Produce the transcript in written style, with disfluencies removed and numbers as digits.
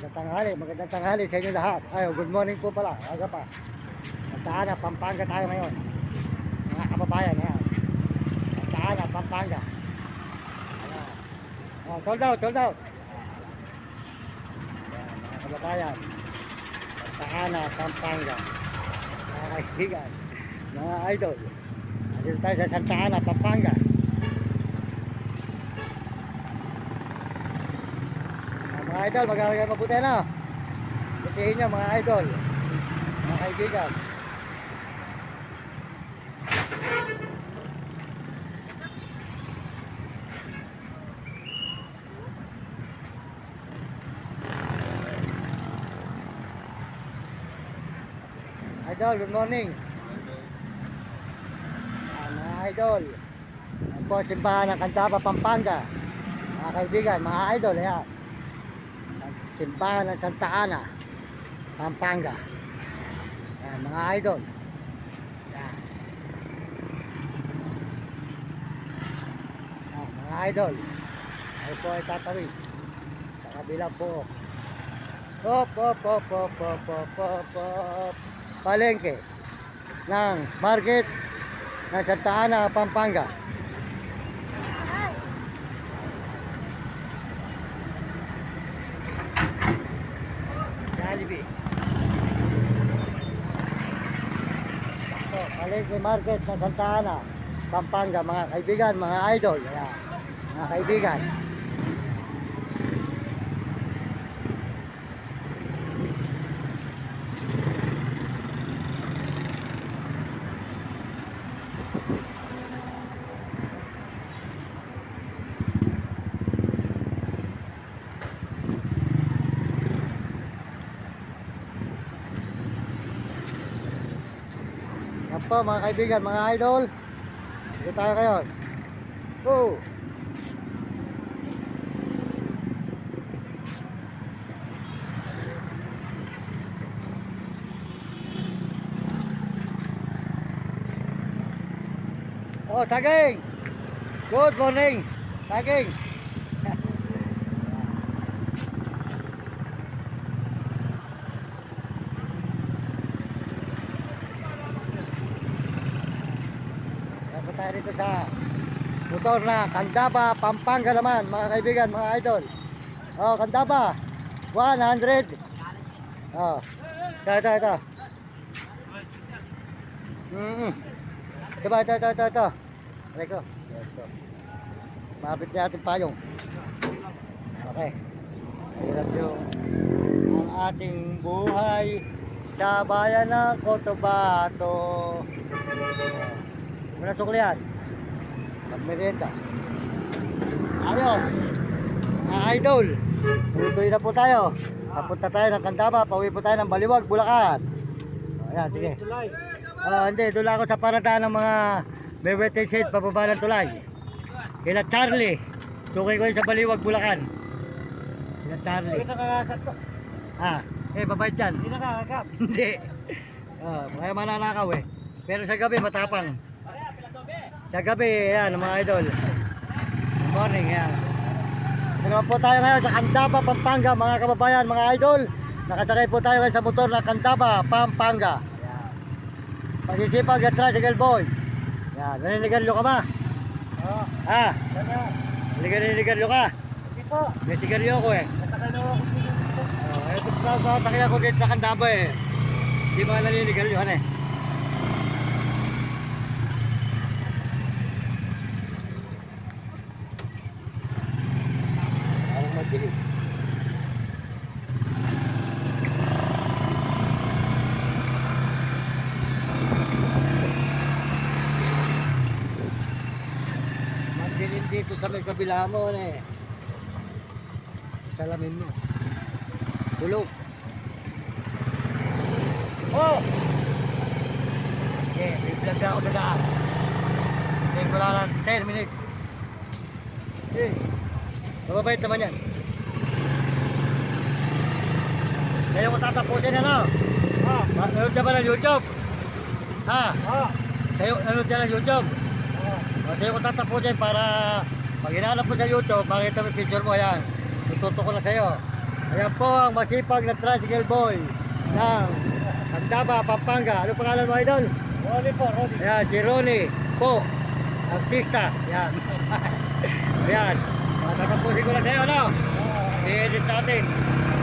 Magandang tanghali sa inyo lahat. Ay, good morning po pala, aga pa. Santa Ana, Pampanga tayo ngayon. Mga kababayan, yan. Santa Ana, Pampanga. Ayan. Oh, sold out, sold out. Ayan, mga kababayan. Santa Ana, Pampanga. Mga kaibigan, mga idol. Dito tayo sa Santa Ana, Pampanga. Mga idol, mag-aaral mabuti na. Butihin nyo mga idol, mga kaibigan. Idol, good morning. Mga idol, yan po simbahan ng Candaba, Pampanga. Mga kaibigan, mga idol, ayan. Simbahan ng Santa Ana, Pampanga. Yan, mga idol. Yan. Yan, mga idol. Ay po ay tatawid sa kabila po. Hop, hop, hop, hop, hop, hop, hop, hop. Palengke ng market ng Santa Ana, Pampanga. Jollibee. So, Palengke Market ng Santa Ana, Pampanga, mga kaibigan, mga idol. Ayan, mga kaibigan. Yan po mga kaibigan, mga idol. Dito tayo ngayon. Oh. Oh, Taging. Good morning. Taging. Tayo dito sa motor na Candaba, Pampanga naman mga kaibigan, mga idol. Oh, Candaba 100. Oh, ito. Ito. Ito. Mabit natin payong. Okay. Hirap yung ang ating buhay sa bayan ng Cotabato. Muna suklihan. Magmerienda. Ayos. Mga idol. Tuloy na po tayo. Papunta tayo ng Candaba. Pauwi po tayo ng Baliwag, Bulacan. Ayan, sige. Hindi, doon ako sa paradaan ng mga Bebete Seed, pababa ng tulay. Kila Charlie. Sukay ko yun sa Baliwag, Bulacan. Kila Charlie. Hindi nakakagat to. Babait dyan. Hindi nakakagat. Hindi. Kaya mananakaw eh. Pero sa gabi matapang. Sa gabi, yan mga idol. Good morning, yan. Naman po tayo ngayon sa Candaba, Pampanga, mga kababayan, mga idol. Nakasakay po tayo ngayon sa motor na Candaba, Pampanga. Yan. Masisipag at tricycle boy. Yan, naninigarilyo ka ba? Oo. Naninigarilyo ka? Hindi po. May sigarilyo ako eh. Natakal na ako dito. Ito pa takay ako dito sa Candaba eh. Hindi ba naninigarilyo eh. Magdilim. Magdilim dito sa may kabila mo eh. Salamin mo. Tulog. Oh! Okay, may vlog na ako sa daan. Tingin ko lang 10 minutes. Okay. Mababait naman yan. Ngayon ko tatapusin ano? Nanood ka ba ng YouTube? Sa'yo, nanood ka ng YouTube? Sa'yo ko tatapusin para pag hinahanap mo sa YouTube, makita mo yung picture mo, yan. Tututo ko na sa'yo. Ayan po ang masipag na tricycle boy ng Candaba, Pampanga. Ano pangalan mo, idol? Rolly po, Rolly. Ayan, si Ronnie po, artista. Ayan. Ayan. Tatapusin ko na sa'yo, no? I-edit natin.